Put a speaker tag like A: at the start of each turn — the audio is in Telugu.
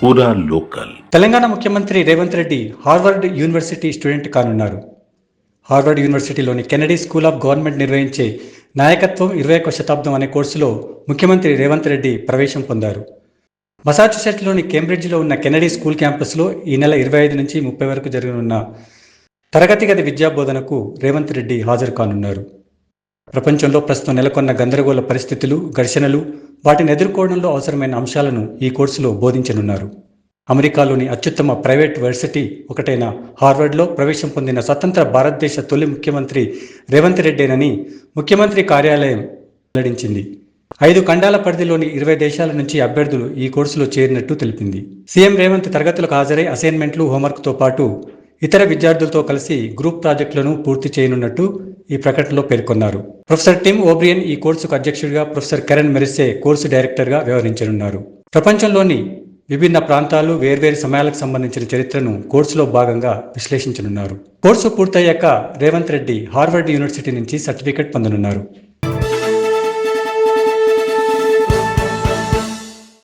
A: పూరా లోకల్.
B: తెలంగాణ ముఖ్యమంత్రి Revanth Reddy Harvard university student కానున్నారు. హార్వర్డ్ యూనివర్సిటీలోని కెనడీ స్కూల్ ఆఫ్ గవర్నమెంట్ నిర్వహించే నాయకత్వం 21వ శతాబ్దం అనే కోర్సులో ముఖ్యమంత్రి రేవంత్ రెడ్డి ప్రవేశం పొందారు. మసాచుసెట్స్లోని కేంబ్రిడ్జ్లో ఉన్న కెనడీ స్కూల్ క్యాంపస్లో ఈ నెల 25 నుంచి 30 వరకు జరగనున్న తరగతి గది విద్యాబోధనకు రేవంత్ రెడ్డి హాజరు కానున్నారు. ప్రపంచంలో ప్రస్తుతం నెలకొన్న గందరగోళ పరిస్థితులు, ఘర్షణలు, వాటిని ఎదుర్కోవడంలో అవసరమైన అంశాలను ఈ కోర్సులో బోధించనున్నారు. అమెరికాలోని అత్యుత్తమ ప్రైవేట్ వర్సిటీ ఒకటైన హార్వర్డ్లో ప్రవేశం పొందిన స్వతంత్ర భారతదేశ తొలి ముఖ్యమంత్రి రేవంత్ రెడ్డేనని ముఖ్యమంత్రి కార్యాలయం వెల్లడించింది. 5 ఖండాల పరిధిలోని 20 దేశాల నుంచి అభ్యర్థులు ఈ కోర్సులో చేరినట్టు తెలిపింది. సీఎం రేవంత్ తరగతులకు హాజరై అసైన్మెంట్లు, హోంవర్క్తో పాటు ఇతర విద్యార్థులతో కలిసి గ్రూప్ ప్రాజెక్టులను పూర్తి చేయనున్నట్టు ఈ ప్రకటనలో పేర్కొన్నారు. ప్రొఫెసర్ టిమ్ ఓబ్రియన్ ఈ కోర్సుకు అధ్యక్షుడిగా, ప్రొఫెసర్ కెరెన్ మెరిసే కోర్సు డైరెక్టర్గా వ్యవహరించనున్నారు. ప్రపంచంలోని విభిన్న ప్రాంతాలు, వేర్వేరు సమయాలకు సంబంధించిన చరిత్రను కోర్సులో భాగంగా విశ్లేషించనున్నారు. కోర్సు పూర్తయ్యాక రేవంత్ రెడ్డి హార్వర్డ్ యూనివర్సిటీ నుంచి సర్టిఫికెట్ పొందనున్నారు.